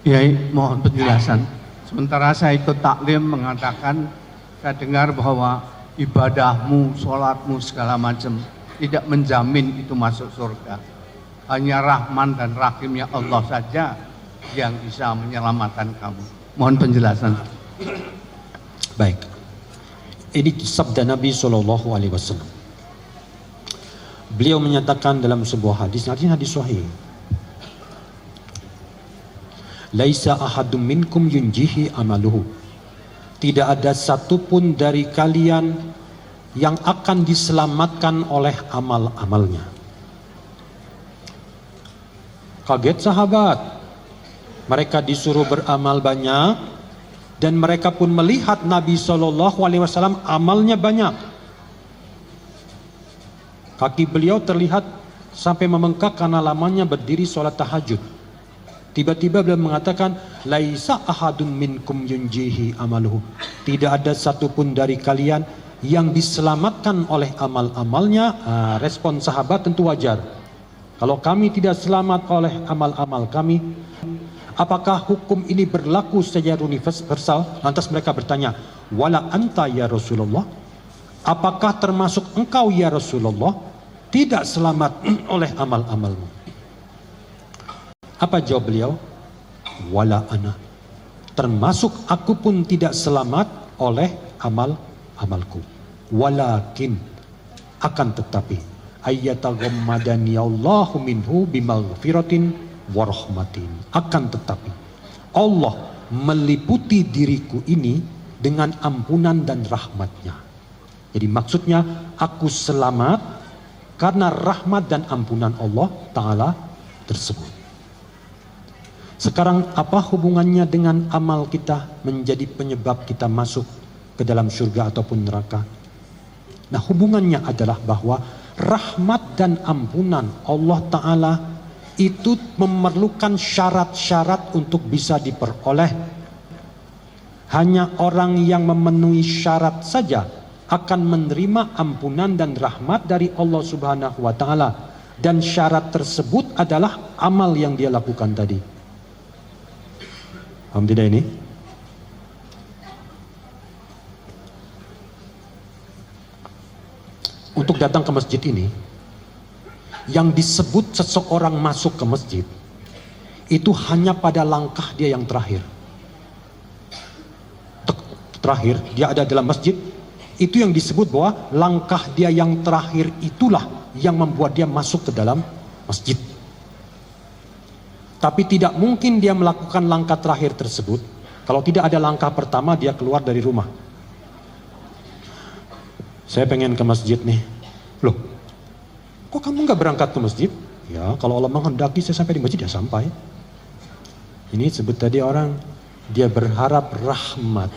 Ya, mohon penjelasan. Sementara saya ikut taklim mengatakan, saya dengar bahwa ibadahmu, sholatmu, segala macam tidak menjamin itu masuk surga. Hanya Rahman dan Rahimnya Allah saja yang bisa menyelamatkan kamu. Mohon penjelasan. Baik. Ini sabda Nabi SAW. Beliau menyatakan dalam sebuah hadis sahih. Laisa ahadum minkum yunjihi amaluhu. Tidak ada satupun dari kalian yang akan diselamatkan oleh amal-amalnya. Kaget sahabat. Mereka disuruh beramal banyak dan mereka pun melihat Nabi SAW amalnya banyak. Kaki beliau terlihat sampai membengkak karena lamanya berdiri sholat tahajud. Tiba-tiba beliau mengatakan, laisa ahadun minkum yunjihi amaluhu. Tidak ada satupun dari kalian yang diselamatkan oleh amal-amalnya. Respon sahabat tentu wajar. Kalau kami tidak selamat oleh amal-amal kami, apakah hukum ini berlaku secara universal? Lantas mereka bertanya, wala anta ya Rasulullah? Apakah termasuk engkau ya Rasulullah tidak selamat oleh amal-amalmu? Apa jawab beliau? Wala ana. Termasuk aku pun tidak selamat oleh amal-amalku. Walakin, akan tetapi, ayyataghammadani Allahu minhu bimaghfiratin warahmatin. Akan tetapi, Allah meliputi diriku ini dengan ampunan dan rahmatnya. Jadi maksudnya, aku selamat karena rahmat dan ampunan Allah Ta'ala tersebut. Sekarang apa hubungannya dengan amal kita menjadi penyebab kita masuk ke dalam surga ataupun neraka? Nah, hubungannya adalah bahwa rahmat dan ampunan Allah Ta'ala itu memerlukan syarat-syarat untuk bisa diperoleh. Hanya orang yang memenuhi syarat saja akan menerima ampunan dan rahmat dari Allah Subhanahu wa Ta'ala. Dan syarat tersebut adalah amal yang dia lakukan tadi. Paham tidak ini? Untuk datang ke masjid ini, yang disebut seseorang masuk ke masjid, itu hanya pada langkah dia yang terakhir. Terakhir, dia ada dalam masjid, itu yang disebut bahwa langkah dia yang terakhir itulah yang membuat dia masuk ke dalam masjid. Tapi tidak mungkin dia melakukan langkah terakhir tersebut kalau tidak ada langkah pertama dia keluar dari rumah. Saya pengen ke masjid nih. Loh, kok kamu nggak berangkat ke masjid? Ya, kalau Allah menghendaki saya sampai di masjid ya sampai. Ini sebut tadi orang dia berharap rahmat,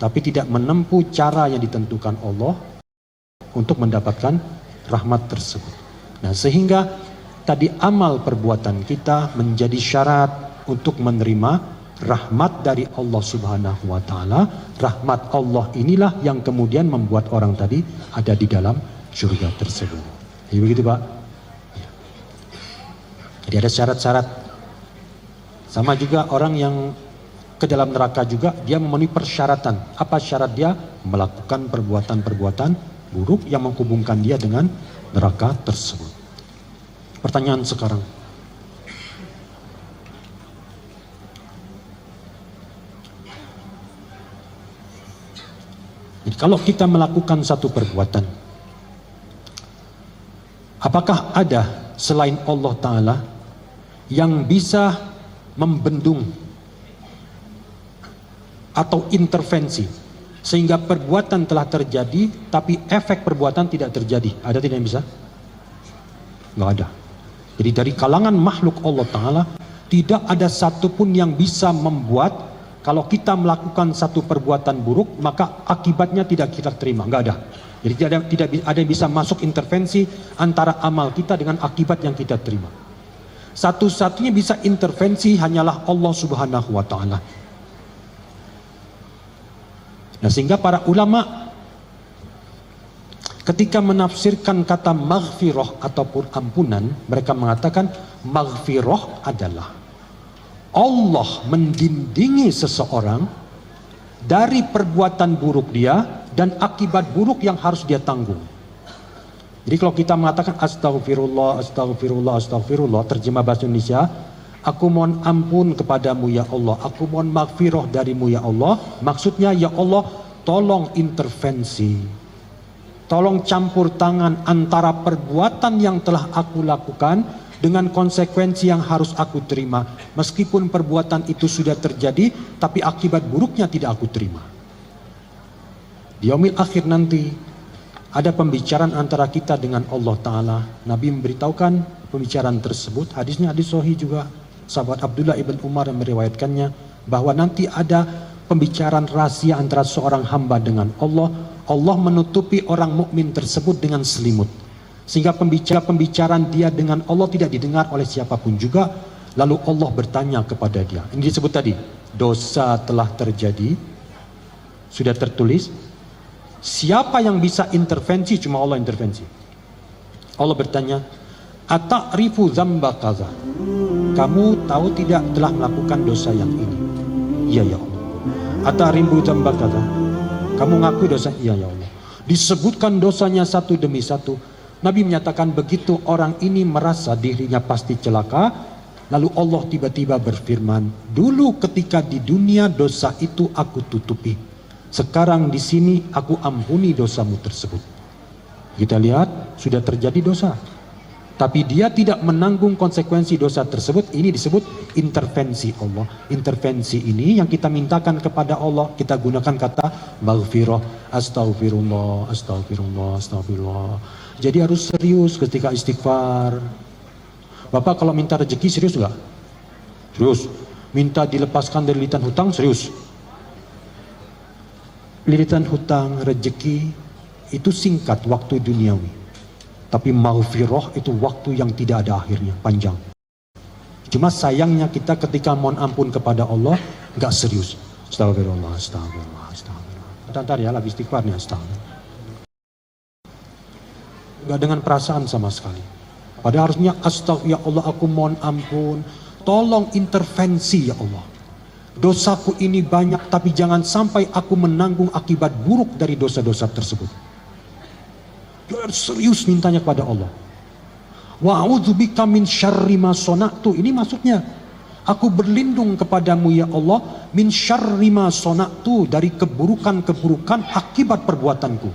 tapi tidak menempuh cara yang ditentukan Allah untuk mendapatkan rahmat tersebut. Nah, sehingga tadi amal perbuatan kita menjadi syarat untuk menerima rahmat dari Allah Subhanahu wa Ta'ala. Rahmat Allah inilah yang kemudian membuat orang tadi ada di dalam surga tersebut. Jadi begitu Pak. Jadi ada syarat-syarat. Sama juga orang yang ke dalam neraka juga, dia memenuhi persyaratan. Apa syarat dia? Melakukan perbuatan-perbuatan buruk yang menghubungkan dia dengan neraka tersebut. Pertanyaan sekarang, jadi kalau kita melakukan satu perbuatan, apakah ada selain Allah Ta'ala yang bisa membendung atau intervensi sehingga perbuatan telah terjadi tapi efek perbuatan tidak terjadi? Ada tidak yang bisa? Nggak ada. Jadi dari kalangan makhluk Allah Ta'ala tidak ada satupun yang bisa membuat kalau kita melakukan satu perbuatan buruk maka akibatnya tidak kita terima. Nggak ada. Jadi tidak ada yang bisa masuk intervensi antara amal kita dengan akibat yang kita terima. Satu-satunya bisa intervensi hanyalah Allah Subhanahu wa Ta'ala. Nah, sehingga para ulama ketika menafsirkan kata maghfirah ataupun ampunan, mereka mengatakan maghfirah adalah Allah mendindingi seseorang dari perbuatan buruk dia dan akibat buruk yang harus dia tanggung. Jadi kalau kita mengatakan astagfirullah, astagfirullah, astagfirullah, terjemah bahasa Indonesia, aku mohon ampun kepadamu ya Allah, aku mohon maghfirah darimu ya Allah. Maksudnya ya Allah, tolong intervensi, tolong campur tangan antara perbuatan yang telah aku lakukan dengan konsekuensi yang harus aku terima. Meskipun perbuatan itu sudah terjadi, tapi akibat buruknya tidak aku terima. Di yaumil akhir nanti ada pembicaraan antara kita dengan Allah Ta'ala. Nabi memberitahukan pembicaraan tersebut. Hadisnya hadis sahih juga. Sahabat Abdullah ibn Umar yang meriwayatkannya, bahwa nanti ada pembicaraan rahasia antara seorang hamba dengan Allah. Allah menutupi orang mukmin tersebut dengan selimut, sehingga pembicaraan dia dengan Allah tidak didengar oleh siapapun juga. Lalu Allah bertanya kepada dia, ini disebut tadi, dosa telah terjadi, sudah tertulis, siapa yang bisa intervensi? Cuma Allah intervensi. Allah bertanya, ata'rifu dzamba kaza, kamu tahu tidak telah melakukan dosa yang ini? Iya ya Allah. Ata'rifu dzamba kaza, kamu ngaku dosa? Iya ya Allah. Disebutkan dosanya satu demi satu. Nabi menyatakan begitu orang ini merasa dirinya pasti celaka, lalu Allah tiba-tiba berfirman, dulu ketika di dunia dosa itu aku tutupi, sekarang di sini aku ampuni dosamu tersebut. Kita lihat sudah terjadi dosa, tapi dia tidak menanggung konsekuensi dosa tersebut. Ini disebut intervensi Allah. Intervensi ini yang kita mintakan kepada Allah, kita gunakan kata maghfirah, astagfirullah, astagfirullah, astagfirullah. Jadi harus serius ketika istighfar. Bapak kalau minta rezeki serius nggak? Serius. Minta dilepaskan dari lilitan hutang serius. Lilitan hutang, rezeki itu singkat waktu duniawi. Tapi maghfirah itu waktu yang tidak ada akhirnya, panjang. Cuma sayangnya kita ketika mohon ampun kepada Allah nggak serius. Astagfirullah, astagfirullah, astagfirullah. Ntar ya lagi istighfarnya, astagfirullah. Gak dengan perasaan sama sekali. Padahal harusnya astagfirullah, ya Allah aku mohon ampun, tolong intervensi ya Allah. Dosaku ini banyak, tapi jangan sampai aku menanggung akibat buruk dari dosa-dosa tersebut. Dia serius mintanya kepada Allah. Wa'udzubika min syarri ma sona'tu. Ini maksudnya, aku berlindung kepadamu ya Allah min syarri ma sona'tu, dari keburukan-keburukan akibat perbuatanku.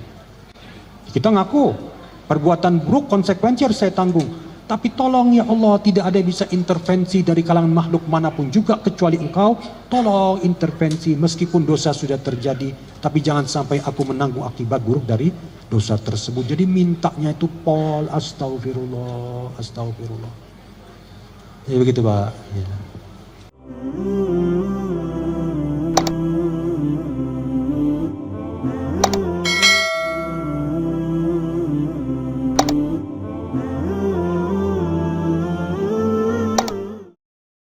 Kita ngaku perbuatan buruk konsekuensi harus saya tanggung. Tapi tolong ya Allah, tidak ada yang bisa intervensi dari kalangan makhluk manapun juga kecuali Engkau. Tolong intervensi meskipun dosa sudah terjadi, tapi jangan sampai aku menanggung akibat buruk dari dosa tersebut. Jadi mintanya itu pol, astagfirullah, astagfirullah. Ya begitu Pak. Ya.